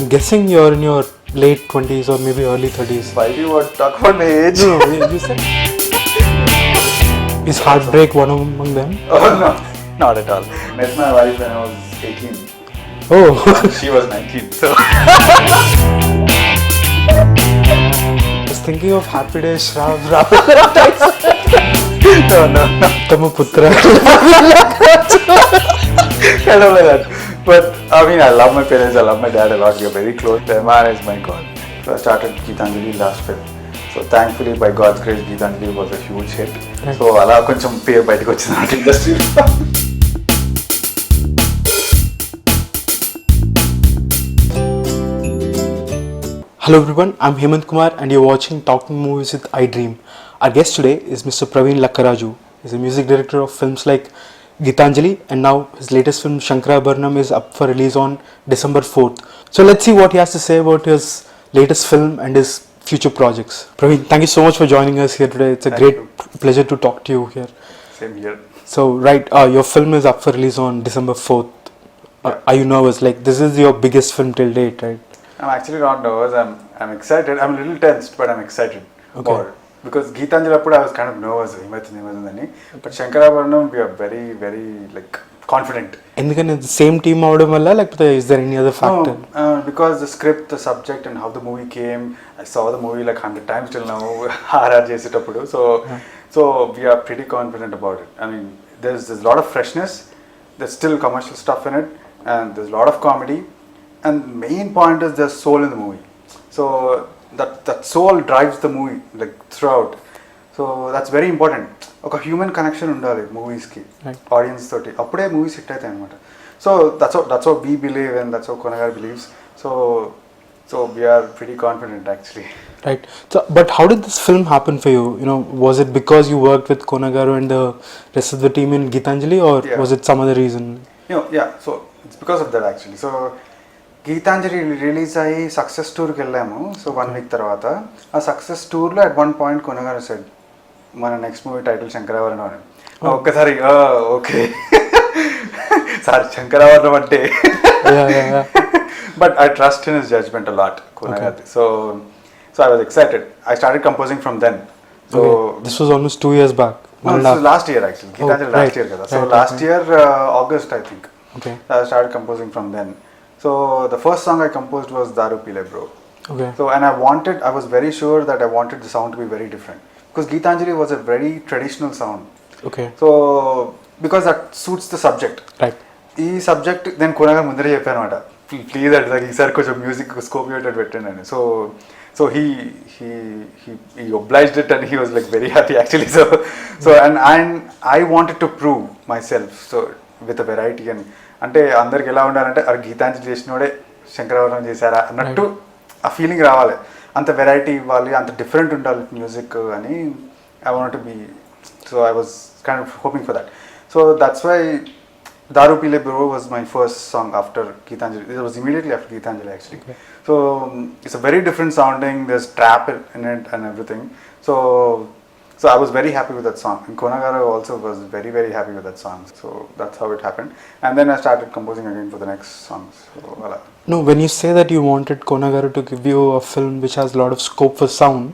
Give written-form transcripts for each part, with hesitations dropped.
I'm guessing you're in your late 20s or maybe early 30s. Why do you want to talk about my age? No, you said. Is heartbreak one among them? Oh no, not at all. Met my wife when I was 18. Oh. She was 19, so. I was thinking of Happy Days, Shrav, No. Tama Putra. Kind of like that. But I mean, I love my parents, I love my dad a lot. We are very close. The man is my God. So I started Geetanjali last Feb. So thankfully, by God's grace, Geetanjali was a huge hit. So ala koncham peer bayatiki vachindi industry. Hello everyone, I'm Hemant Kumar and you're watching Talking Movies with iDream. Our guest today is Mr. Praveen Lakkaraju. He's a music director of films like Geetanjali, and now his latest film Sankarabharanam is up for release on December 4th. So let's see what he has to say about his latest film and his future projects. Praveen, thank you so much for joining us here today. It's a great pleasure to talk to you here. Same here. So your film is up for release on December 4th. Are you nervous? Like, this is your biggest film till date, right? I'm actually not nervous. I'm excited. I'm a little tensed, but I'm excited about it. Because Geetanjali appudu I was kind of nervous. But Sankarabharanam, we are very, very confident. Endukani the same team avadam valla, like, is there any other factor? No, because the script, the subject, and how the movie came, I saw the movie like 100 times till now. RR chesitappudu. So we are pretty confident about it. I mean, there's a lot of freshness. There's still commercial stuff in it, and there's a lot of comedy. And main point is there's soul in the movie. So that soul drives the movie throughout. So that's very important. A human connection undali movies ki, audience toti. Appude movies hit aithayi anamata. So that's what we believe, and that's what Kona believes. So we are pretty confident actually. Right. So, but how did this film happen for you? You know, was it because you worked with Kona and the rest of the team in Geetanjali, or was it some other reason? So it's because of that actually. So Geetanjali release అయ్యి success టూర్కి వెళ్ళాము. So 1 week తర్వాత ఆ success టూర్లో at one point కొనగారు said మన next movie title Shankarabharanam అని. ఒక్కసారి ఓకే సార్ శంకరాభరణం అంటే but I trust in his judgement a lot కొనగారి. So I was excited. I started composing from then. So this was almost 2 years back. Last year actually. Geetanjali last year కదా. So last year August I think I started composing from then. So the first song I composed was Daru Pile Bro. Okay. So and I was very sure that I wanted the sound to be very different because Geetanjali was a very traditional sound. Okay. So because that suits the subject. Right. Ee subject then Konagar mundare cheppanamata. Please that isar koncham music scope pettandi. So he obliged it and he was like very happy actually. So and I wanted to prove myself so with a variety and అంటే అందరికి ఎలా ఉండాలంటే అది గీతాంజలి చేసినోడే శంకరాభరణం చేశారా అన్నట్టు ఆ feeling రావాలి. అంత వెరైటీ ఇవ్వాలి, అంత డిఫరెంట్ ఉండాలి మ్యూజిక్ అని I want to be. So I was kind of hoping for that. So that's why దారు పీలే bro was my first song after Geetanjali. It was immediately after Geetanjali actually. So it's a very different sounding, there's trap in it and everything. So I was very happy with that song, and Kona also was very, very happy with that song. So that's how it happened. And then I started composing again for the next songs. So, voila. No, when you say that you wanted Kona to give you a film which has a lot of scope for sound,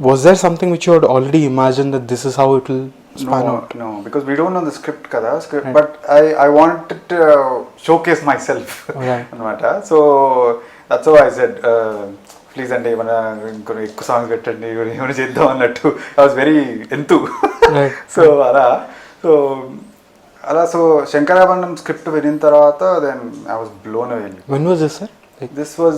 was there something which you had already imagined that this is how it will span out? No, because we don't know the script, right. But I wanted to showcase myself. Right. So that's how I said, please అంటే ఏమైనా ఇంకొన్ని ఎక్కువ songs పెట్టండి, ఏమైనా చేద్దాం అన్నట్టు. I was very enthu. So so Shankarabharanam script వినిన తర్వాత then I was blown away. When was this, sir? This was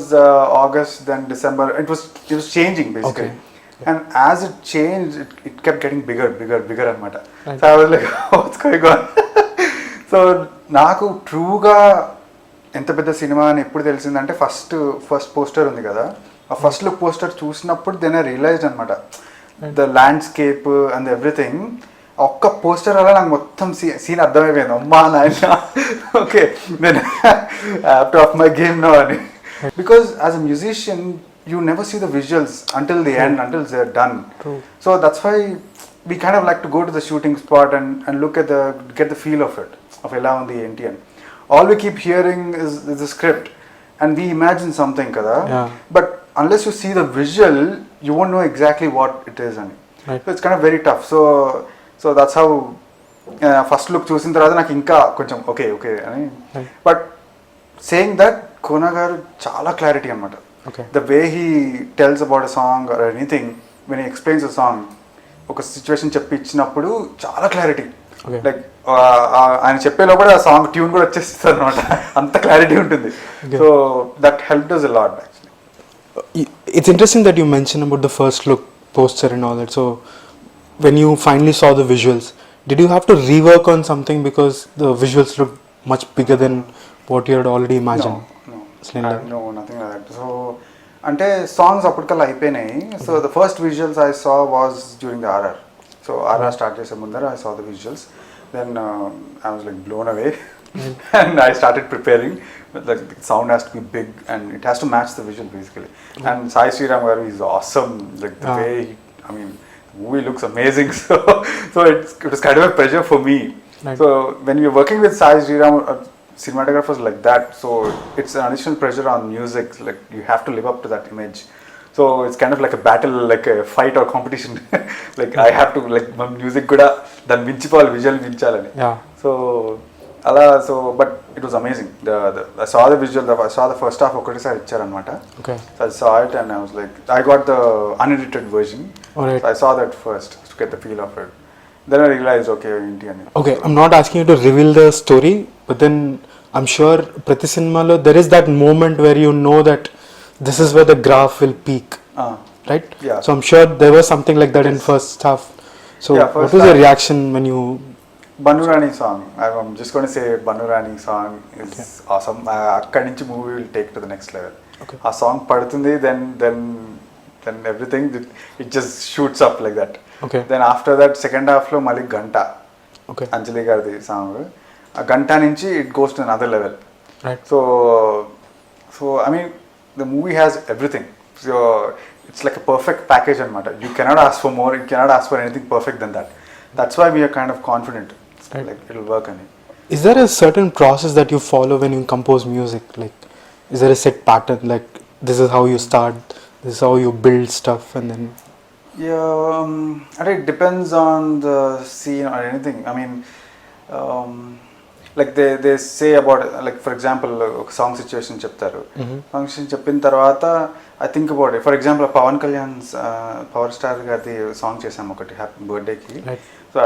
August, then December. It was changing basically. Okay. And as it changed, it kept getting bigger అనమాట. So I was like, what's going on? So నాకు ట్రూగా ఎంత పెద్ద cinema అని ఎప్పుడు తెలిసిందంటే first poster ఉంది కదా, ఆ ఫస్ట్ లుక్ పోస్టర్ చూసినప్పుడు దెన్ ఐ రియలైజ్డ్ అనమాట ద ల్యాండ్స్కేప్ అండ్ ఎవ్రీథింగ్. ఒక్క పోస్టర్ వల్ల నాకు మొత్తం సీన్ అర్థమైపోయింది. అమ్మా నాయన okay then after of my game no అని. Because as a musician you never see the visuals until the end, until they're done. True. So that's why we kind of like to go to the shooting spot and look at get the feel of it, of ఎలా ఉంది ఏంటి అని. All we keep hearing is the script, and we imagine something kada, Yeah. but unless you see the visual you won't know exactly what it is అని. Right. So it's kind of very tough. So that's how first look చూసిన తర్వాత నాకు ఇంకా కొంచెం okay అని. Right. But saying that Kona గారు చాలా clarity అనమాట. Okay. The way he tells about a song or anything when he explains a song, ఒక సిచ్యువేషన్ చెప్పి ఇచ్చినప్పుడు చాలా క్లారిటీ. Okay. లైక్ ఆయన చెప్పే లోపల ఆ సాంగ్ ట్యూన్ కూడా వచ్చేస్తుంది అనమాట, అంత క్లారిటీ ఉంటుంది. Okay. So that help us a lot actually. It's interesting that you mentioned about the first look poster and all that. So when you finally saw the visuals, did you have to rework on something because the visuals looked much bigger than what you had already imagined? Slender. No, nothing like that. So అంటే songs అప్పటికల్లా అయిపోయినాయి. So the first visuals I saw was during the RR. So RR start చేసే ముందర I saw the visuals, then I was like blown away and I started preparing. Like the sound has to be big and it has to match the visual basically. And Sai Srirama garu is awesome. Like the way he, I mean, the movie looks amazing. So it was kind of a pleasure for me. Right. So when you're working with Sai Srirama, cinematographers like that, so it's an additional pressure on music. Like you have to live up to that image. So it's kind of like a battle, like a fight or competition. Like I have to, like my music kuda dan vinchipal visual vinchalani. Yeah. So అలా so but it was amazing. I saw the visual, I saw the first half ఒకటేసారి ఇచ్చారనమాట. Okay. So I saw it and I was like, I got the unedited version. Alright. So I saw that first to get the feel of it. Then I realized, okay, ఏంటి అని. Okay, I'm not asking you to reveal the story, but then I'm sure ప్రతి సినిమాలో there is that moment where you know that this is where the graph will peak, right? Yeah. So I'm sure there was something like that in first half. So Yeah, first what was your half. reaction when you... Banno Rani song, I'm just going to say Banno Rani song is awesome. అక్కడి నుంచి movie will take to the next level. Okay. ఆ song పడుతుంది, then everything it just shoots up like that. Okay. Then after that second half లో మళ్ళీ గంట Okay. అంజలి గారిది song, ఆ గంట నుంచి it goes to another level. Right. So I mean the movie has everything. So it's like a perfect package అనమాట. You cannot ask for more, you cannot ask for anything perfect than that. That's why we are kind of confident. Right. Like it'll work on it. Is there a certain process that you follow when you compose music? Like, is there a set pattern? Like, this is how you start, this is how you build stuff, and then... Yeah, and it depends on the scene or anything. I mean, like they say about, like for example, song situation చెప్తారు. Function చెప్పిన తర్వాత I think about it. For example, Pawan Kalyan's power star గారిది song చేసాము ఒకటి happy బర్త్డేకి. So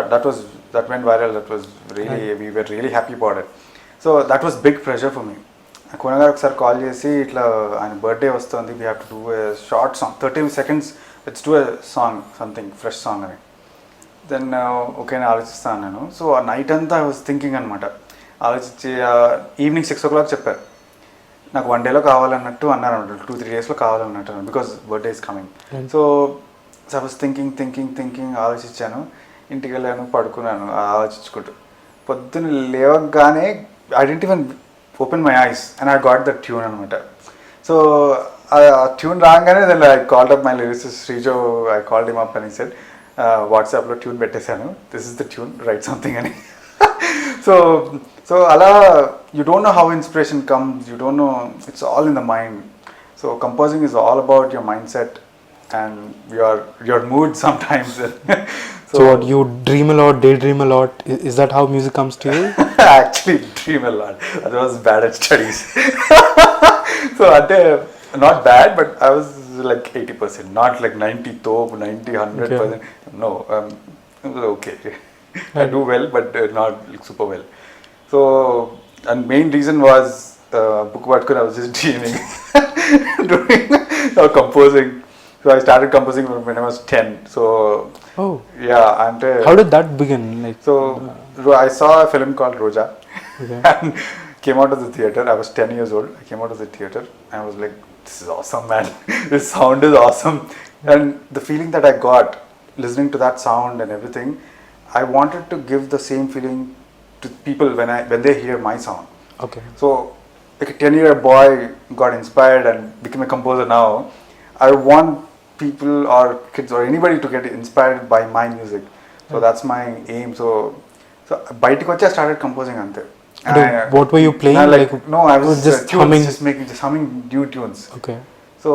that went viral. That was really, we were really happy about it. So that was big pressure for me. కోన గారు ఒకసారి call చేసి ఇట్లా ఆయన birthday వస్తుంది, we have to do a short song 30 seconds, let's do a song, something fresh song అని. Then okay అని ఆలోచిస్తాను నేను. సో ఆ నైట్ అంతా ఐ వాజ్ థింకింగ్ అనమాట. ఆలోచించి ఈవినింగ్ 6 o'clock చెప్పారు నాకు 1 day కావాలన్నట్టు అన్నారు అనమాట, 2-3 days కావాలన్నట్టు, because birthday is coming. So I was thinking ఆలోచించాను. ఇంటికి వెళ్ళాను, పడుకున్నాను ఆలోచించుకుంటూ. పొద్దున్న లేవగానే I didn't even open my eyes and I got the tune అనమాట. సో ఆ ట్యూన్ రాగానే then I called up my lyricist Srijo, I called him up అని సెడ్, వాట్సాప్లో ట్యూన్ పెట్టేశాను, this is the tune, right something అని. సో అలా you don't know how inspiration comes, you don't no, it's all in the mind. So composing is all about your mind set and your mood sometimes. So what, you dream a lot, daydream a lot? Is that how music comes to you? I actually dream a lot. I was bad at studies. So not bad, but I was like 80%, not like 90 top, 90, 100%. Okay. No, it was okay. I do well, but not like super well. So, and main reason was book I was just dreaming, doing or composing. So I started composing when I was 10. So yeah, and how did that begin? Like, so I saw a film called Roja. Okay. And came out of the theater. I was 10 years old. I came out of the theater and I was like, this is awesome, man. This sound is awesome. And the feeling that I got listening to that sound and everything, I wanted to give the same feeling to people when they hear my sound. Okay. So like a 10-year boy got inspired and became a composer now. I want people or kids or anybody to get inspired by my music. So that's my aim. So బయటికి వచ్చి I started composing అంతే. What were you playing? No, I was just tunes, humming. just humming new tunes. Okay. So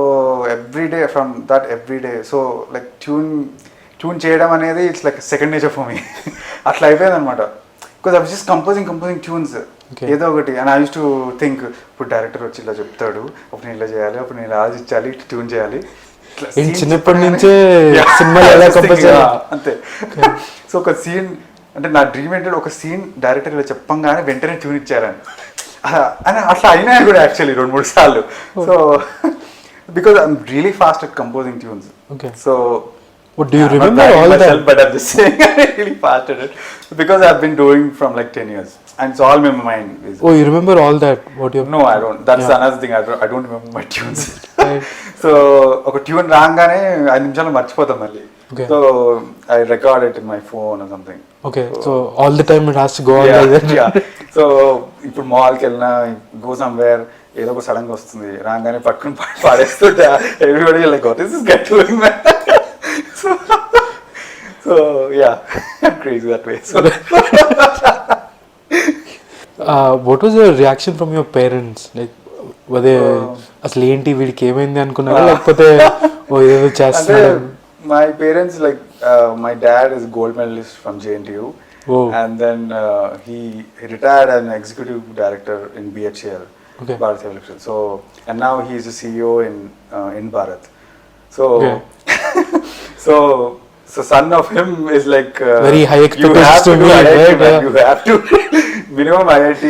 every day from that every day. So like tune చేయడం అనేది it's like second nature for me. అట్లా అయిపోయింది అనమాట. Because I was just composing tunes ఏదో ఒకటి. And I use to think ఇప్పుడు director వచ్చి ఇలా చెప్తాడు, అప్పుడు నేను ఇలా చేయాలి, అప్పుడు నేను ఇలా ఆలోచించాలి, ఇట్లా ట్యూన్ చేయాలి. చిన్నప్పటి నుంచే సినిమాలు ఎలా కంపోజ్ అంతే. సో ఒక సీన్ అంటే నా డ్రీమ్ ఏంటంటే ఒక సీన్ డైరెక్టర్ ఇలా చెప్పంగానే వెంటనే ట్యూన్ ఇచ్చారని. అని అట్లా అయినా కూడా యాక్చువల్లీ 2-3 సార్లు. So because I'm really fast at composing tunes. So what do you remember all that? But I'm just saying I'm really fast at it because I've been doing from like 10 years and it's all in my mind basically. Oh, you remember all that? What you? No, I don't. That's another thing. I don't remember my tunes. So ఒక tune రాగానే 5 నిమిషాలు మర్చిపోతాం మళ్ళీ. So I record it in my phone or something. Okay, so all the time it has to go on like that. Yeah. So ఇప్పుడు మాల్కి వెళ్ళినా go somewhere ఏదో ఒక సడన్ గా వస్తుంది, రాగానే పట్టుకుని పాడేస్తుంటా. Everybody like what is this guy doing, man? So yeah, I'm crazy that way. So what was your reaction from your parents? Like were they అసలు ఏంటి వీడికి ఏమైంది అనుకున్నారా, లేకపోతే ఓ ఏదో చేస్తున్నాడు? My parents like my dad is gold medalist from JNTU. And then he retired as an executive director in BHL, Bharat Electric. So and now he is a CEO in Bharat. So so son of him is like very high expectations to me, right? You have to minimum IIT,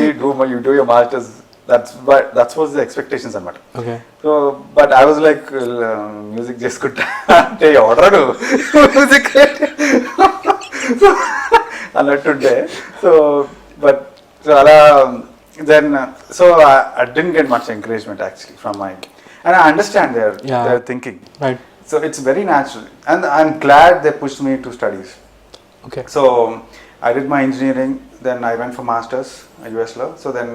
you do your masters. That's was the expectations anamata. Okay. So but I was like music చేసుకుంటా అంటే ఎవడరాడు music అన్నట్టుంటే. So but so అలా then so I didn't get much encouragement actually from my, and I understand their thinking. Right. So it's very natural, and I'm glad they pushed me to studies. Okay. So I did my engineering, then I went for masters US law. So then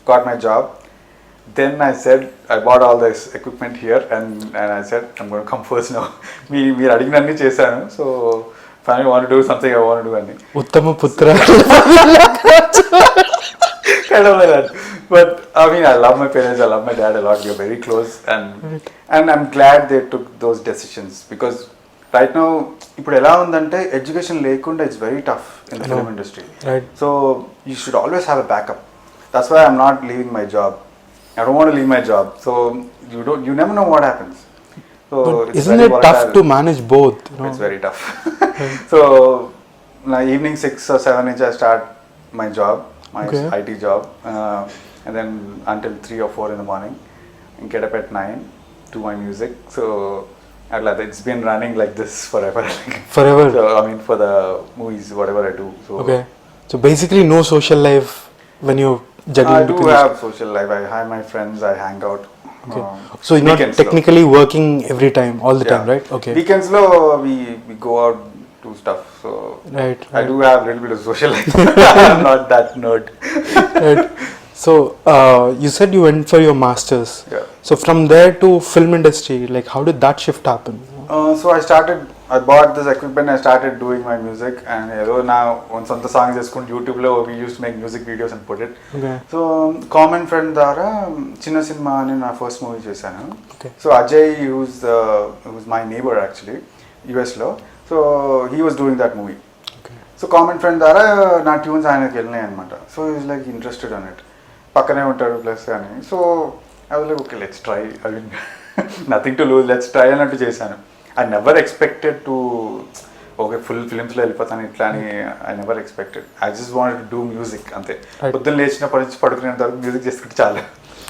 got my job. Then I said I bought all this equipment here, and I said I'm going to come first now. మీరు అడిగినన్ని చేశాను. So finally want to do something I want to do అని. ఉత్తమ పుత్ర. Kind of like that. But I mean, I love my parents, I love my dad a lot. We are very close, and I'm glad they took those decisions because right now, ఇప్పుడు ఎలా ఉందంటే education లేకుండా it's very tough in the film industry. Right. So you should always have a backup. That's why I'm not leaving my job. I don't want to leave my job. So you never know what happens. So but isn't it tough to manage both? It's very tough. So evening 6 or 7 I start my job, my IT job, and then until 3 or 4 in the morning, and get up at 9, do my music. So it's been running like this forever. Forever. So I mean, for the movies, whatever I do. So okay. So basically, no social life when you juggling. I do have social life. I have my friends. I hang out. Okay. So you're not technically working every time, all the time, right? Okay. Weekends we go out, do stuff. So right. I do have a little bit of social life. I'm not that nerd. Right. So you said you went for your masters. Yeah. So from there to film industry, like how did that shift happen? So I bought this equipment, I started doing my music, and now on some of the songs on YouTube we used to make music videos and put it. Okay. So common friend ద్వారా చిన్న cinema అని నా first movie చేశాను. Okay. So Ajay, who's my neighbor actually, US లో. So he was doing that movie. Okay. So common friend ద్వారా నా tunes ఆయనకి వెళ్ళినాయి అనమాట. So he was like interested on it. పక్కనే ఉంటాడు ప్లస్ అని. So I was like, okay, let's try. I mean, nothing to lose, let's try అన్నట్టు చేశాను. I never expected to, okay, full films లో వెళ్ళిపోతాను ఇట్లా అని. I never expected. I just wanted to do music అంతే. పొద్దున్న లేచినప్పటి నుంచి పడుకునేంత వరకు మ్యూజిక్ చేసుకుంటే చాలు.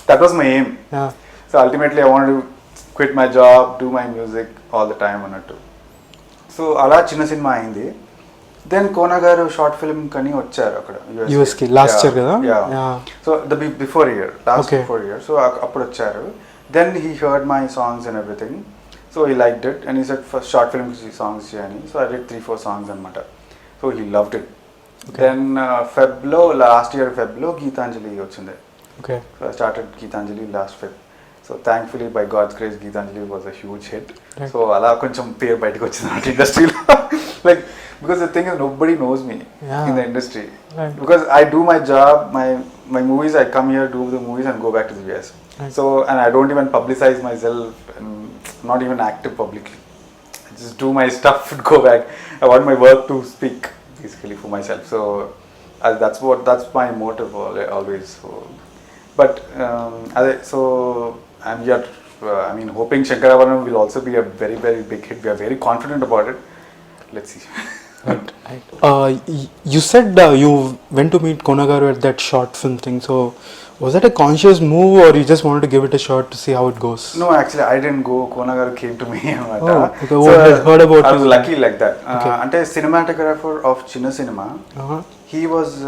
That was my aim. Yeah. So ultimately I wanted to quit my job, do my music all the time అన్నట్టు. So అలా చిన్న సినిమా అయింది. Then Kona garu short film kani వచ్చారు అక్కడ US కి last year కదా? Yeah. So the before year, before year. So అప్పుడు వచ్చారు. Then he heard my songs and everything. So he liked it and he said first short film songs cheyani. So I did 3-4 songs anamata. So he loved it. Okay. Then last year Feb lo Geetanjali ochindi. Okay. So I started Geetanjali last Feb. So thankfully by God's grace Geetanjali was a huge hit. Right. So ala koncham పేరు బయటకు వచ్చింది industry లో. Like because the thing is nobody knows me Yeah. in the industry. Right. Because I do my job, my movies, I come here, do the movies and go back to the US. Right. So, and I don't even publicize myself and not even active publicly. I just do my stuff and go back. I want my work to speak basically for myself. So that's my motive always. So, but so I'm here. I mean, hoping Sankarabharanam will also be a very, very big hit. We are very confident about it. Let's see. Right. You said you went to meet Kona garu at that short film thing. So was that a conscious move, or you just wanted to give it a shot to see how it goes? No, actually, I didn't go. Kona garu came to me. Oh, okay. What I heard about I was you. lucky like that. Okay. Ante cinematographer of Chinna Cinema. Uh-huh. He was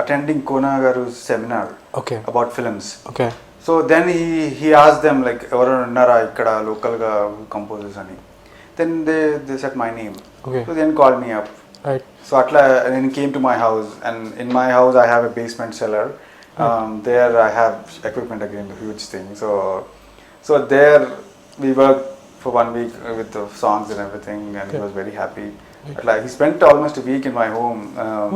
attending Kona garu's seminar Okay. about films. Okay. So then he asked them like, ఎవరు ఉన్నారా ఇక్కడ local గా composers అని. Then they said my name. Okay. So then called me up. Right. So atla, and then he came to my house, and in my house I have a basement cellar. There I have equipment again, a huge thing. So there we worked for 1 week with the songs and everything, and he was very happy. Like he spent almost a week in my home.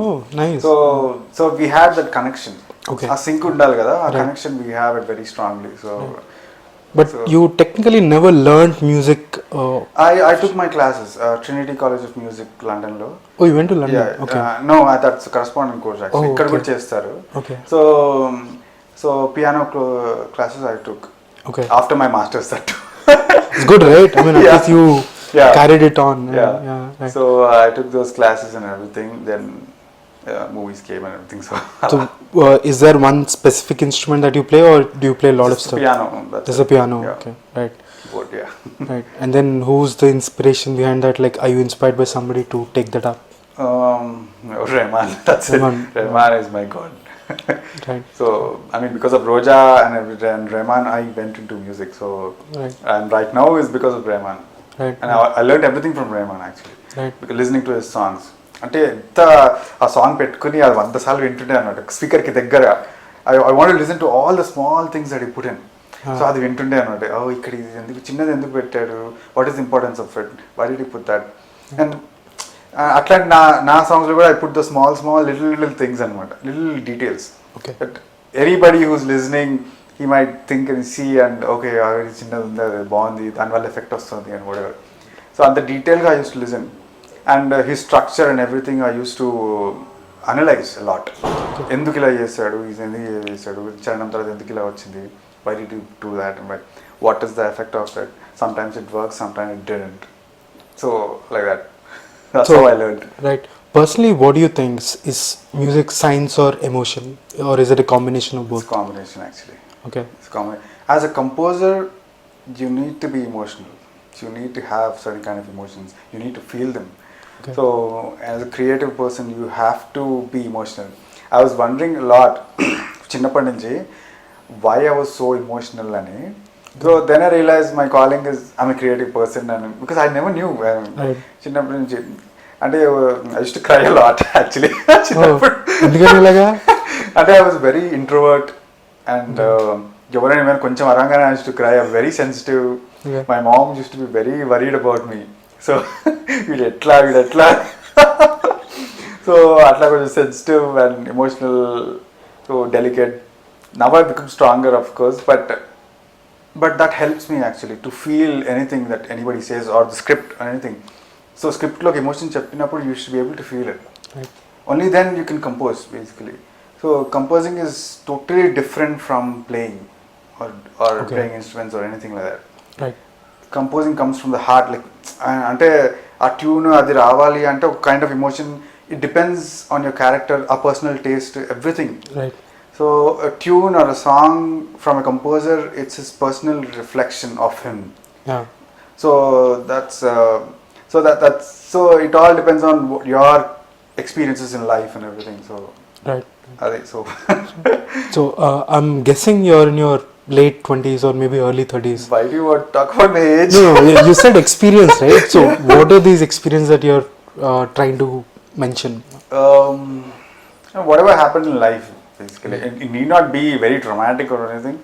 Oh, nice. So we had that connection. Okay. A sync undal kada, a Right. connection we have it very strongly. So. But you technically never learned music. I took my classes, Trinity College of Music, London lo. Oh, you went to London. Yeah, Okay. No, that's a corresponding course actually. Oh, Ikkada okay. kuda chestaru. Okay. So piano classes I took Okay. after my masters that too. It's good, right? I mean, at Yeah. least you Yeah. carried it on. Yeah. Right. So I took those classes and everything. Then movies came and everything. So Is there one specific instrument that you play, or do you play a lot of just stuff? piano. That's Just it. a piano. Yeah. Okay. Right. Keyboard, yeah. Right. And then who's the inspiration behind that? Like, are you inspired by somebody to take that up? Rahman. That's Rahman. it. Rahman is my god. Right. So I mean, because of Roja and Rahman, I went into music. So Right. and right now is because of Rahman. Right. And I learned everything from Rahman actually. Right. Because listening to his songs. అంటే ఎంత ఆ song పెట్టుకుని అది 100 సార్లు వింటుండే అనమాట స్పీకర్కి దగ్గర I want listen to all the small things that he put in so అది వింటుండే అనమాట ఓ ఇక్కడ ఇది ఎందుకు చిన్నది ఎందుకు పెట్టాడు what is importance of it why did he put that and అట్లాంటి నా సాంగ్స్లో కూడా I put the small little things అనమాట little details Okay. But anybody who's listening he might think and see and okay అది చిన్నది ఉంది అది బాగుంది దానివల్ల ఎఫెక్ట్ వస్తుంది అని కూడా సో అంత డీటెయిల్గా I use to listen and his structure and everything I used to analyze a lot. ఎందుకు ఇలా చేశాడు ఇది ఎందుకు చేశాడు చరణం తర్వాత ఎందుకు ఇలా వచ్చింది why did you do that and what is the effect of it. Sometimes it works, sometimes it didn't. So like that. That's how I learned. Right. Personally, what do you think? Is music science or emotion, or is it a combination of both? It's a combination actually. Okay. As a composer, you need to be emotional. You need to have certain kind of emotions. You need to feel them. Okay. So as a creative person, you have to be emotional. I was wondering a lot, chinnapadi nunchi, why I was so emotional ani. So then I realized my calling is I'm a creative person, and because I never knew. Right. Chinnapadi nunchi, అంటే I used to cry a lot actually. ఎందుకని ఇలాగా? అంటే I was very introvert and ఎవరైనా ఏమైనా కొంచెం అరంగానే I used to cry. I'm very sensitive. Okay. My mom used to be very worried about me. So వీడు ఎట్లా so అట్లా కొంచెం sensitive and emotional so delicate. Now I become stronger of course but that helps me actually to feel anything that anybody says or the script anything. So స్క్రిప్ట్లోకి emotion చెప్పినప్పుడు you should be able to feel it. Only then you can compose basically. So composing is totally different from playing or playing instruments or anything like that. Right. Composing comes from the heart, like అంటే ఆ tune అది రావాలి అంటే ఒక kind of emotion. It depends on your character, ఆ personal taste, everything. Right. So a tune or a song from a composer, it's his personal reflection of him. Yeah. So that's so it all depends on your experiences in life and everything. So Right. So I'm guessing you're in your late 20s or maybe early 30s. why do you want to talk about my age? No, you said experience, right? So what are these experiences that you're trying to mention? Whatever happened in life, basically. It need not be very dramatic or anything.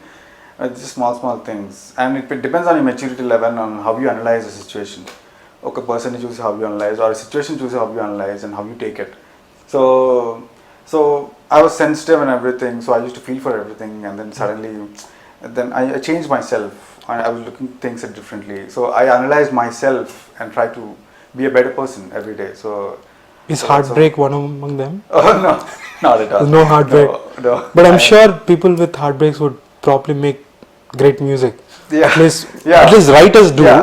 It's just small things. And it depends on your maturity level, on how you analyze the situation. ఒక పర్సన్ని చూసి how you analyse or situation చూసి how you analyse and how you take it. So I was sensitive and everything, so I used to feel for everything, and then suddenly I changed myself and I was looking things at differently. So I analyzed myself and tried to be a better person every day. So is heartbreak one among them? Oh no, not at all. No heartbreak. No. But I'm sure people with heartbreaks would probably make great music. Yeah. At least writers do. Yeah.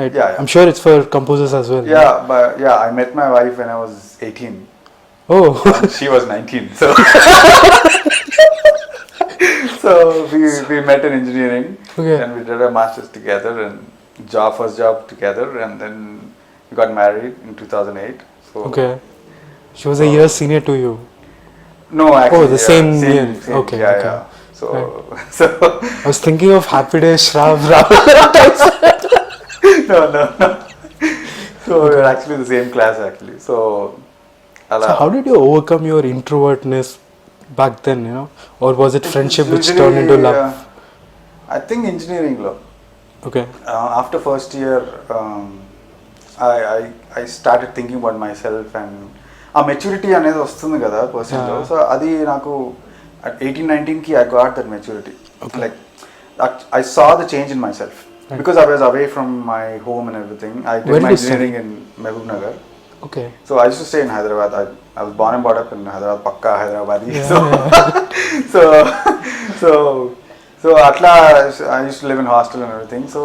Right. Yeah. I'm sure it's for composers as well. Yeah, but I met my wife when I was 18. Oh. And she was 19. So so we met in engineering. Okay. And we did our masters together and first job together, and then we got married in 2008. So Okay. She was a year senior to you. No, actually. the same year. Okay. Yeah. So so I was thinking of Happy Days, Shrav. no. So we were actually the same class actually. So how did you overcome your introvertness back then, or was it friendship which turned into love? I think engineering law. Okay. After first year, I started thinking about myself, and ఆ maturity అనేది వస్తుంది కదా పర్సన్లో. So అది నాకు at 18-19 I got that maturity. Okay. Like I saw the change in myself. Right. Because I was away from my home and everything. I did my engineering in Mehboob Nagar. Okay. So I used to stay in Hyderabad. I was born and brought up in Hyderabad, Pakka Hyderabadi. So atla I used to live in hostel and everything. So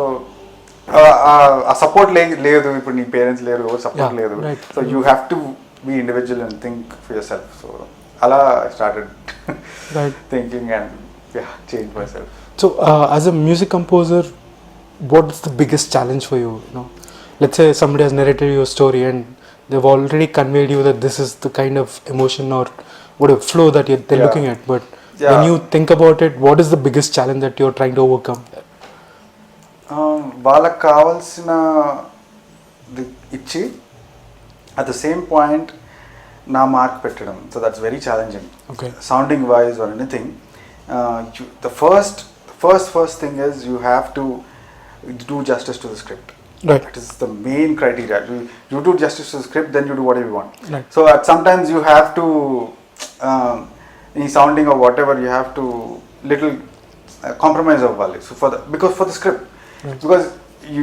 a support లేదు ఇప్పుడు నీ parents లేరు, ఎవరు support లేదు. So you have to be individual and think for yourself. So ala I started thinking and changed myself. So as a music composer, what is the biggest challenge for you? Let's say somebody has narrated your story and they've already conveyed you that this is the kind of emotion or whatever flow that they're looking at. But when you think about it, what is the biggest challenge that you're trying to overcome? వాళ్ళకి కావాల్సిన ఇచ్చి at the same point నా mark పెట్టడం. So that's very challenging. Okay. Sounding wise or anything. The first thing is you have to do justice to the script. Right. That is the main criteria. You do justice to the script, then you do whatever you want. Right. So sometimes you have to, in sounding or whatever, you have to little compromise of value. So because for the script, right. Because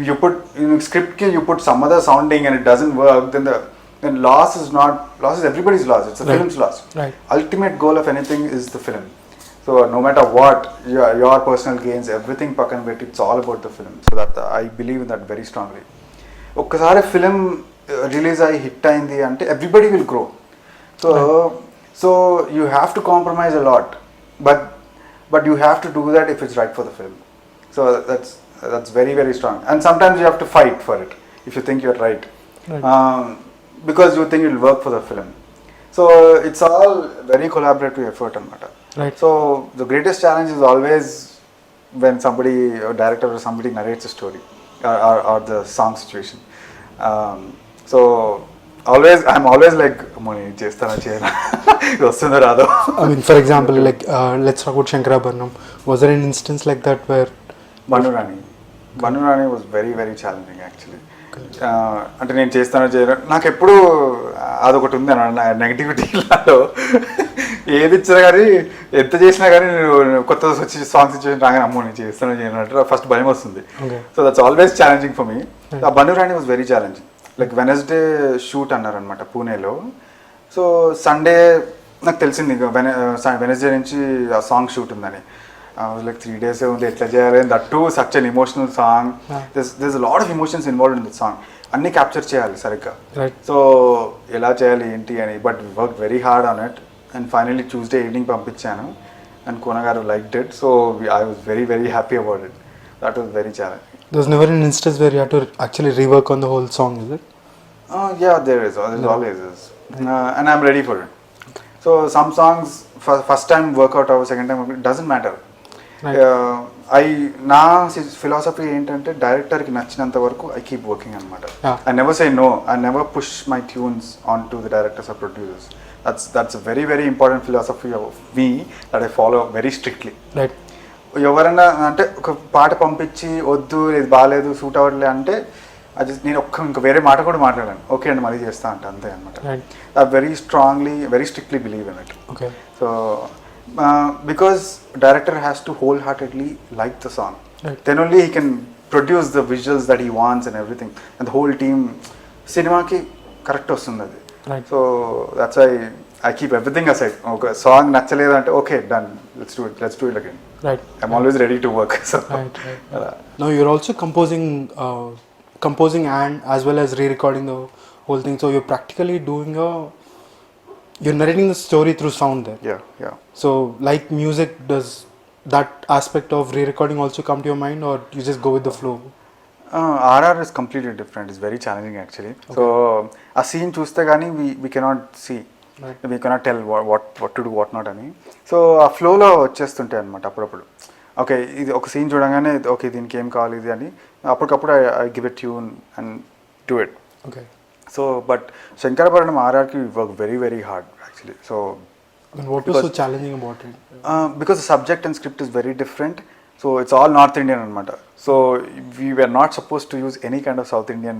you put in script you put some other sounding and it doesn't work, then loss is everybody's loss. It's the film's loss. Right. Ultimate goal of anything is the film. So no matter what, your personal gains, everything pakan bet, it's all about the film. So that I believe in that very strongly. Okkasari film release ayi hit ayindi ante everybody will grow. So you have to compromise a lot, but you have to do that if it's right for the film. So that's very, very strong. And sometimes you have to fight for it if you think you're right. Because you think it will work for the film. So it's all very collaborative effort anamata. Right. So the greatest challenge is always when somebody, a director or somebody narrates a story or the song situation. So I'm always like, chestana cheyana vastunda rado. I mean, for example, like let's talk about Sankarabharanam. Was there an instance like that where Banno Rani was very, very challenging actually. అంటే నేను చేస్తానో చేయను, నాకు ఎప్పుడు అదొకటి ఉంది అన్న నెగిటివిటీలో. ఏది ఇచ్చినా కానీ ఎంత చేసినా కానీ నేను కొత్త సాంగ్ సిచ్యువేషన్ రాగానే అమ్మో నేను చేస్తానో చేయను ఫస్ట్ భయం వస్తుంది. So that's always challenging for me. ఆ Bannu Rani was very challenging. Like Wednesday shoot అన్నారనమాట పూణేలో. సో సండే నాకు తెలిసింది వెనస్డే నుంచి ఆ సాంగ్ షూట్ ఉందని. like 3 days ఉంది ఎట్లా చేయాలి, that to such an emotional song. there's a lot of emotions involved in the song. అన్నీ క్యాప్చర్ చేయాలి సరిగ్గా. సో ఎలా చేయాలి ఏంటి అని, but we work very hard on it. And finally Tuesday evening పంపించాను అండ్ కోన గారు liked it. So I was very, very happy about it. That was very challenging. There's never an instance where you had to actually rework on the whole song, is it? Yeah, there is. There's always is. And I'm ready for it. So some songs, first time work out or second time, it doesn't matter. నా philosophy ఏంటంటే డైరెక్టర్కి నచ్చినంత వరకు I keep working అనమాట. I never say no, I never push my tunes on to the directors or producers. That's very, very important philosophy of me that I follow very strictly. ఎవరైనా అంటే ఒక పాట పంపించి వద్దు ఇది బాగాలేదు సూట్ అవ్వట్లే అంటే నేను ఇంకా వేరే మాట కూడా మాట్లాడాను, ఓకే అండి మళ్ళీ చేస్తా అంట, అంతే అనమాట. I very strictly believe in it. Okay. So because director has to wholeheartedly like the song, then only he can produce the visuals that he wants and everything, and the whole team సినిమాకి correct వస్తుంది అది. So that's why I keep everything aside. Okay, song nachaleda ante okay, done, let's do it again. Right. I'm always ready to work. So right. Now you're also composing and as well as re-recording the whole thing, so you're practically you're narrating the story through sound there. Yeah. So like music, does that aspect of re-recording also come to your mind, or you just go with the flow? RR is completely different. It's very challenging actually. Okay. So a scene చూస్తే గానీ we cannot see. Right. We cannot tell what to do, what not అని. So ఆ ఫ్లోలో వచ్చేస్తుంటాయి అనమాట అప్పుడప్పుడు. Okay, ఇది ఒక scene చూడగానే ఓకే దీనికి ఏం కావాలి ఇది అని అప్పటికప్పుడు I give a tune and do it. Okay. So but Shankarabharanam ఆర్ఆర్కి work very very hard actually. So what was so challenging about it? Because the subject and script is very different. So it's all North Indian anamata. So we were not supposed to use any kind of South Indian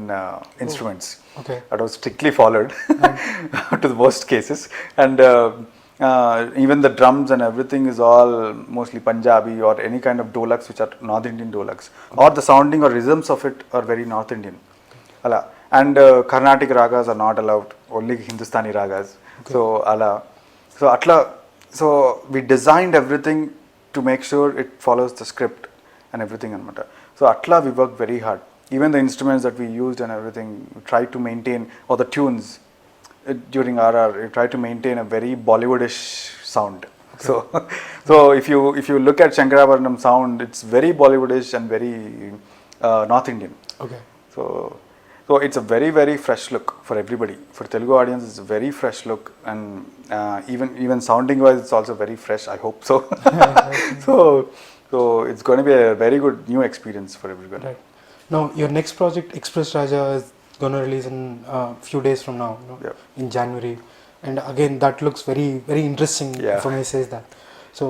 instruments. Okay. That was strictly followed to the most cases. And even the drums and everything is all mostly Punjabi or any kind of dolaks which are North Indian dolaks. Or the sounding or rhythms of it are very North Indian. Ala. And Carnatic ragas are not allowed, only Hindustani ragas. Okay. So ala. So atla. So we designed everything to make sure it follows the script and everything anamata. So atla we worked very hard. Even the instruments that we used and everything, we tried to maintain, or the tunes during RR, we tried to maintain a very Bollywoodish sound. Okay. So if you look at Sankarabharanam sound, it's very Bollywoodish and very North Indian. Okay. So it's a very very fresh look for everybody. For Telugu audience, it's a very fresh look, and even sounding wise, it's also very fresh. I hope so. So it's going to be a very good new experience for everybody. Right. Now your next project, Express Raja, is going to release in few days from now. Yeah. In January, and again that looks very very interesting. Yeah. If I may say that. So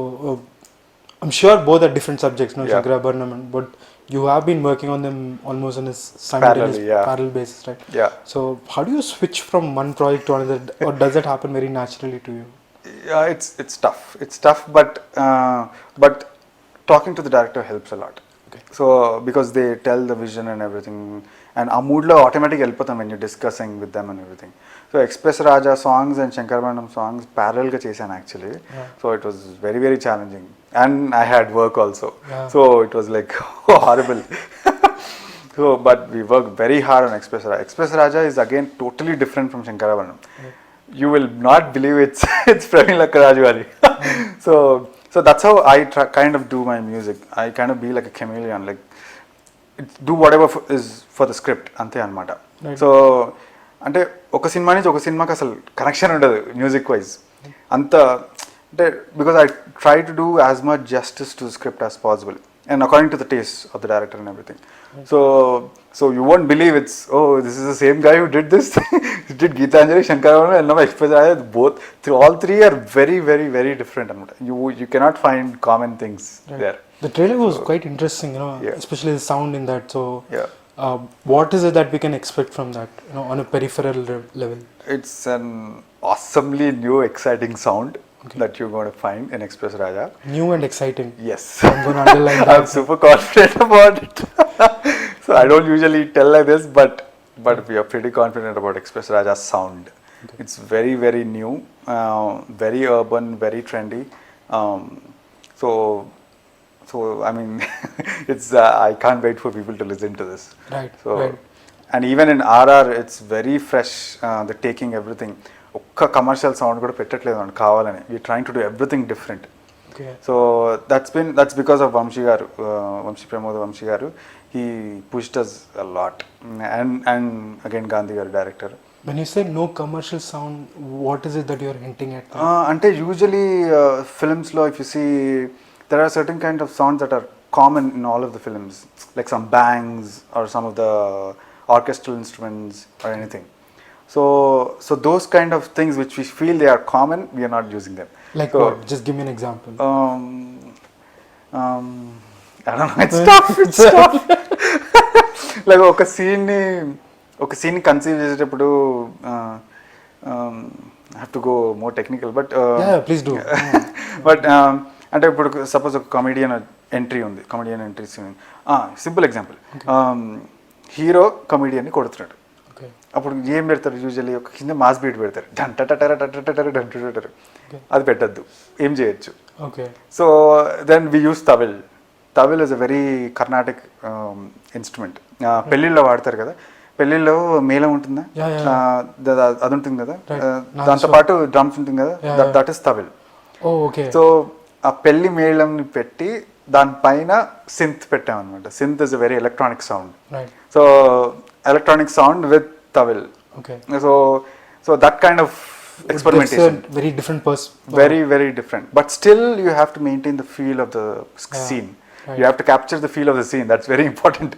I'm sure both are different subjects, no? Yeah. Sankarabharanam, but you have been working on them almost on a simultaneous parallel basis, right? Yeah. So how do you switch from one project to another, or does that happen very naturally to you? Yeah, it's tough. It's tough, but talking to the director helps a lot. Okay. So because they tell the vision and everything, and a mood lo automatically helpotam when you're discussing with them and everything. So Express Raja songs and Sankarabharanam songs parallel ga chesanu actually. Yeah. So it was very very challenging, and I had work also. Yeah. So it was like horrible. So but we worked very hard on Express Raja. Express Raja is again totally different from Sankarabharanam. Yeah. You will not believe it's Praveen Lakkaraju ali. So that's how I kind of do my music. I kind of be like a chameleon, like do whatever is for the script ante anamata. Right. So అంటే ఒక cinema నుంచి ఒక సినిమాకి అసలు connection ఉండదు music wise అంత, అంటే because I try to do as much justice to script as possible and according to the taste of the director and everything. So you won't believe it's, oh, this is the same guy who did this. He did Geetanjali, Sankarabharanam, and now Express Raja. Both, all three are very, very, very different. You cannot find common things there. The trailer was quite interesting, Yeah. especially the sound in that. So, Yeah. What is it that we can expect from that, on a peripheral level? It's an awesomely new, exciting sound that you're going to find in Express Raja. New and exciting. Yes. I'm going to underline that. I'm super confident about it. So I don't usually tell like this, but we are pretty confident about Express Raja's sound. Okay. It's very, very new, very urban, very trendy. So I mean, it's I can't wait for people to listen to this. Right. So, right. And even in RR, it's very fresh. They're taking everything. ఒక్క commercial sound కూడా పెట్టట్లేదు అని కావాలని. We're trying to do everything different. So that's because of Vamsi గారు, ప్రమోద్ వంశీ గారు. He pushed us a lot, and again Gandhi garu director. When you say no commercial sound, what is it that you are hinting at? Ante usually films lo, if you see, there are certain kind of sounds that are common in all of the films, like some bangs or some of the orchestral instruments or anything. So those kind of things which we feel they are common, we are not using them. Like what? Just give me an example. I don't know. It's tough. Like ఒక సీన్ని conceive చేసేటప్పుడు have to go more technical but please do. But అంటే ఇప్పుడు suppose ఒక comedian entry scene, simple example, hero కమెడియన్ని కొడుతున్నాడు, అప్పుడు ఏం పెడతారు యూజువల్లీ, ఒక కింద మాస్ బీట్ పెడతారు, డంటారు, అది పెట్టద్దు, ఏం చేయొచ్చు. So then we use thavil is a very Carnatic instrument. పెళ్ళిళ్ళలో వాడతారు కదా, పెళ్ళిళ్ళలో మేళం ఉంటుందా, అది ఉంటుంది కదా, దాంతో పాటు డ్రమ్స్ ఉంటుంది కదా, దట్ ఇస్ తవిల్. సో ఆ పెళ్లి మేళంని పెట్టి దానిపైన సింత్ పెట్టామన్నమాట. Synth is a very electronic sound. So electronic sound with towel. So that kind of experimentation, very different very different, but still you have to maintain the feel of the scene. You have to capture the feel of the scene. That's very important.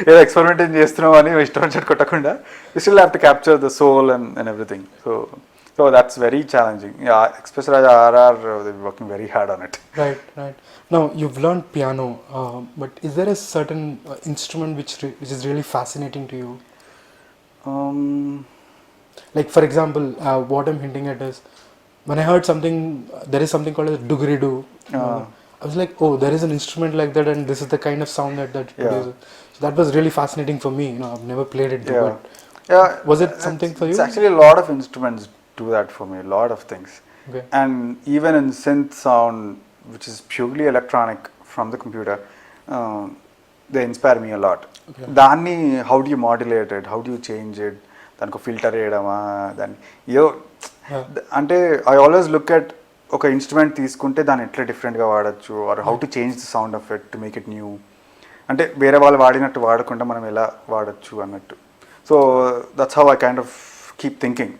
ఏదో experiment చేస్తున్నాం అని ఇష్టం వచ్చినట్టు కొట్టకుండా you still have to capture the soul and everything. So that's very challenging. Especially RR, they're working very hard on it. Right. Now you've learned piano, but is there a certain instrument which is really fascinating to you? Like for example, what I'm hinting at is, when I heard something, there is something called a dugridu. I was like, oh, there is an instrument like that, and this is the kind of sound that produces. So that was really fascinating for me. I've never played it, but was it something for you? It's actually a lot of instruments do that for me, a lot of things. And even in synth sound, which is purely electronic from the computer, they inspire me a lot. దాన్ని how do you modulate it, how do you change it, దానికి filter వేయడమా, దాన్ని అంటే I always look at ఒక instrument తీసుకుంటే దాన్ని ఎట్లా డిఫరెంట్గా వాడచ్చు, or how to change the sound of it to make it new, అంటే వేరే వాళ్ళు వాడినట్టు వాడకుండా మనం ఎలా వాడచ్చు అన్నట్టు. So that's how I kind of keep thinking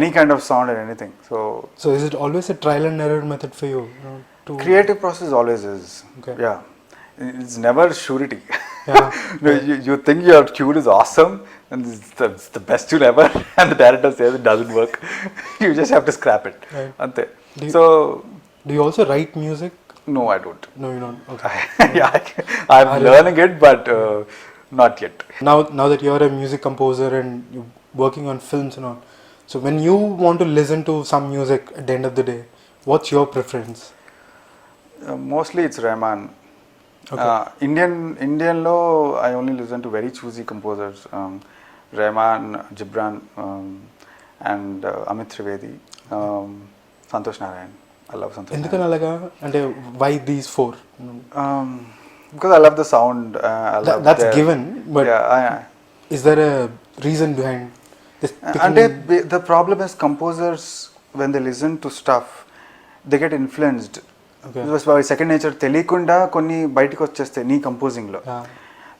any kind of sound and anything. So is it always a trial and error method for you? Creative process always is. It's never surety. You think your tune is awesome and it's the best tune ever, and the director says it doesn't work. You just have to scrap it. Ante. Do you also write music? No, I don't. No, you don't. Okay. I'm learning it, but not yet. Now that you're a music composer and you're working on films and all, so when you want to listen to some music at the end of the day, what's your preference? Mostly it's Rahman. Indian lo I only listen to very choosy composers, Rahman, Ghibran, and Amit, Trivedi, Santhosh, Narayanan. I love Santhosh. Endukana alaga ante why these four? Because I love the sound. That's given, but is there a reason behind this? And the problem is composers, when they listen to stuff, they get influenced. Second nature తెలియకుండా కొన్ని బయటకు వచ్చేస్తాయి నీ కంపోజింగ్లో.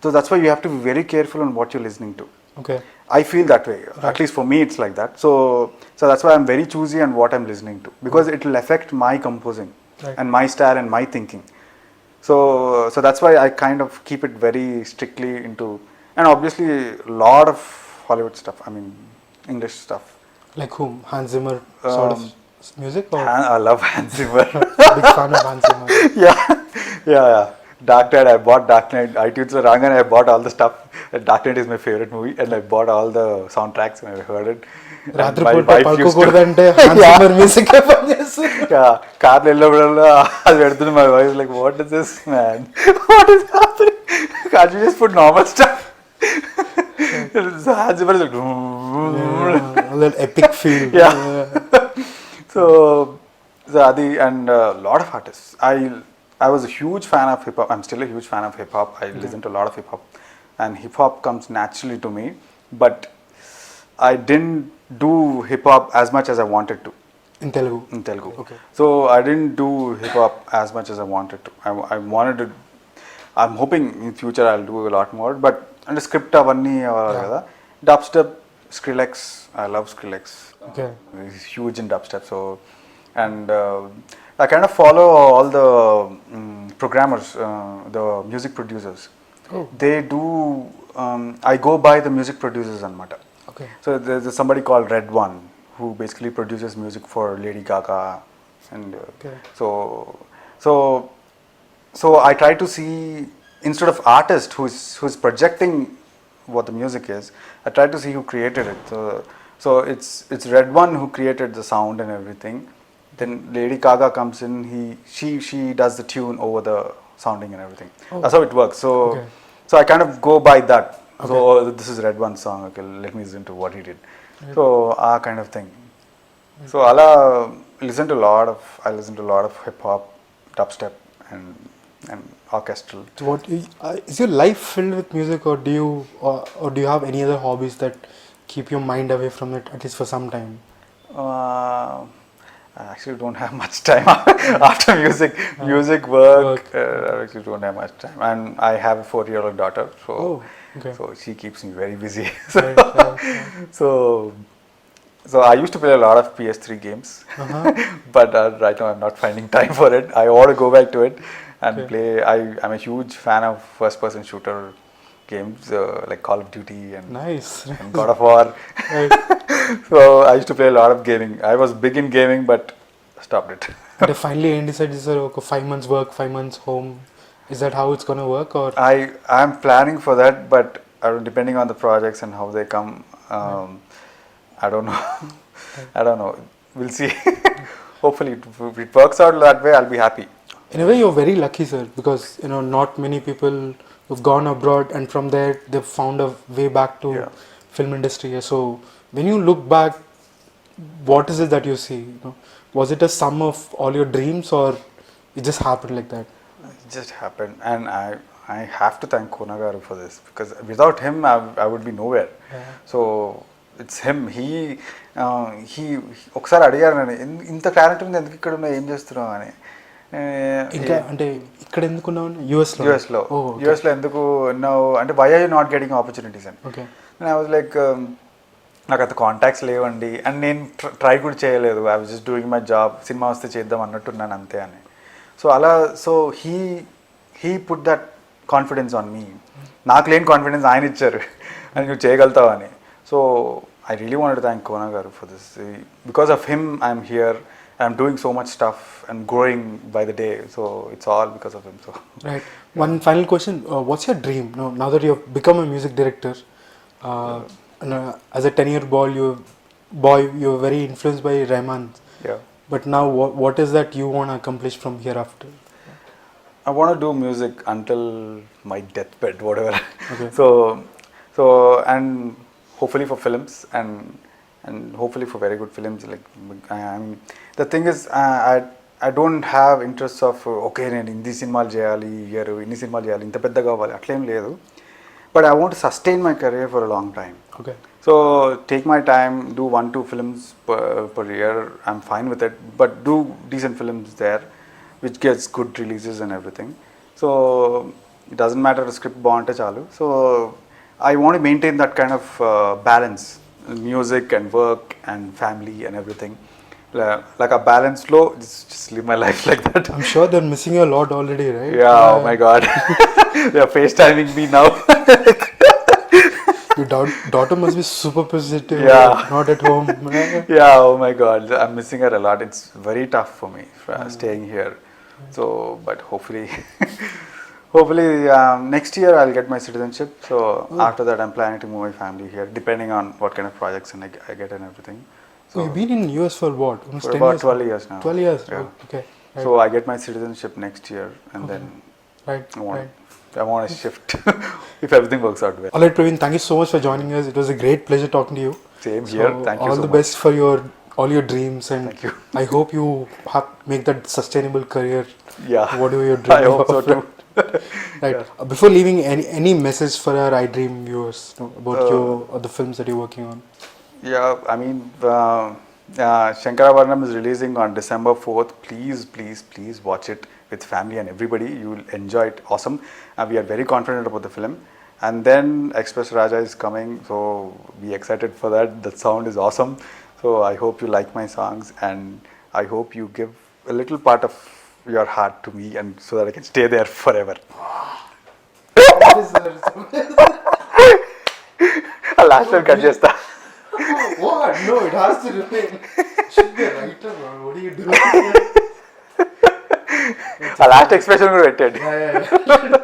So that's why you have to be very careful on what you listening to. I feel that way. At least for me it's like that. So that's why I'm very choosy on what I'm listening to, because it will affect my composing and my style and my thinking. So that's why I kind of keep it very strictly into, and obviously a lot of Hollywood stuff, I mean English stuff. Like whom? Hans Zimmer sort of music? Or? I love Hans Zimmer. Big fan of Hans Zimmer. Yeah. Dark Knight, I bought Dark Knight. iTunes lo rang and I bought all the stuff. Dark Knight is my favorite movie, and I bought all the soundtracks and I heard it. రాత్రి పూట పడుకోకూడదంటే Hans Zimmer music ఏ పనిచేస్తుంది. కార్లో వెళ్ళినప్పుడల్లా అది పెడుతుంది. My wife is like, what is this, man? What is happening? Can't you just put normal stuff? Hans Zimmer is like, that epic feel. So Adi and a lot of artists. I was a huge fan of hip hop. I'm still a huge fan of hip hop. I listen to a lot of hip hop, and hip hop comes naturally to me. But I didn't do hip hop as much as I wanted to. In Telugu. Okay. So I didn't do hip hop as much as I wanted to. I wanted to. I'm hoping in future I'll do a lot more. But and script avanni kada. Dubstep, Skrillex. I love Skrillex. Okay. He's huge in dubstep. So and I kind of follow all the programmers, the music producers. They do. I go by the music producers anamata. Okay. So there's somebody called Red One who basically produces music for Lady Gaga, and so I try to see, instead of artist who's projecting what the music is, I tried to see who created it. So it's Red One who created the sound and everything. Then Lady Gaga comes in. She does the tune over the sounding and everything. Oh. That's how it works. Okay. So I kind of go by that. Okay. So this is Red One's song. Okay, let me listen to what he did. Right. So kind of thing. So I listen to a lot of hip hop, dubstep, and orchestral. So what is your life filled with music, or do you have any other hobbies that keep your mind away from it, at least for some time? I actually don't have much time after music work. I actually don't have much time, and I have a 4-year-old daughter, so she keeps me very busy. So I used to play a lot of PS3 games, but right now I'm not finding time for it. I want to go back to it and play. I'm a huge fan of first-person shooter games like Call of Duty and God of War. So I used to play a lot of gaming. I was big in gaming, but stopped it. And finally decided, okay, 5 months work, 5 months home. Is that how it's gonna work, or? I'm planning for that, but depending on the projects and how they come, I don't know. I don't know. We'll see. Hopefully, if it works out that way, I'll be happy. In a way, you're very lucky, sir, because not many people who've gone abroad and from there they've found a way back to film industry. So when you look back, what is it that you see? Was it a sum of all your dreams, or it just happened like that? It just happened, and I have to thank Kona Garu for this, because without him I would be nowhere. So it's him. He ఒకసారి అడిగారు నన్ను, ఇంత talent ఉంది ఎందుకు ఇక్కడ ఉన్నా, ఏం చేస్తున్నావు అని. ఇంకా అంటే ఇక్కడ ఎందుకున్నావు? యూఎస్లో ఎందుకు ఉన్నావు అంటే, why are you not getting opportunities అని. ఐ వాజ్ లైక్, నాకు అంత కాంటాక్ట్స్ లేవండి, అండ్ నేను ట్రై కూడా చేయలేదు. I was just doing my job, cinema వస్తే చేద్దాం అన్నట్టున్నాను అంతే అని. So he put that confidence on me. నాకు లేని కాన్ఫిడెన్స్ ఆయన ఇచ్చారు అని, నువ్వు చేయగలుగుతావు అని. So I really wanted to thank Kona Garu for this. Because of him, I'm here. I'm doing so much stuff and growing by the day. So it's all because of him. So right. One final question: what's your dream now that you've become a music director? And, as a 10-year boy, you're very influenced by Rahman. Yeah. But now, what is that you want to accomplish from hereafter? I want to do music until my deathbed, whatever. Okay. So and hopefully for films and hopefully for very good films. Like the thing is, I don't have interests of okay నేను ఇన్ని సినిమాలు చేయాలి, year ఇన్ని సినిమాలు చేయాలి, ఇంత పెద్దగా కావాలి, అట్లేం లేదు. But I want to sustain my career for a long time. Okay. So take my time, do 1-2 films per year. I'm fine with it, but do decent films there, which gets good releases and everything. So it doesn't matter the script బాగుంటే చాలు. So I want to maintain that kind of balance, music and work and family and everything. Like a balance flow, just live my life like that. I'm sure they're missing you a lot already, right? Yeah, oh my God. They're FaceTiming me now. Your daughter must be super positive, not at home. Yeah, oh my God. I'm missing her a lot. It's very tough for me staying here. So, but hopefully next year I'll get my citizenship. So after that I'm planning to move my family here, depending on what kind of projects and I get and everything. So you've been in US for what? For about 12 years now. 12 years. Yeah. Oh, okay. Right. So I get my citizenship next year, and then I want to shift if everything works out well. All right, Praveen, thank you so much for joining us. It was a great pleasure talking to you. Same here. Thank you so much. All the best for all your dreams, and thank you. I hope you make that sustainable career. Yeah. Whatever you're dreaming I hope so too. Right. Before leaving, any message for our iDream viewers about you or the films that you're working on? Yeah, I mean, Sankarabharanam is releasing on December 4th. Please watch it with family and everybody. You will enjoy it. Awesome. We are very confident about the film. And then Express Raja is coming, so be excited for that. The sound is awesome. So I hope you like my songs, and I hope you give a little part of your heart to me, and so that I can stay there forever. Last one cut chesta. What? No, it has to remain. Should be a writer, man. What are you doing? Last expression we waited. Yeah.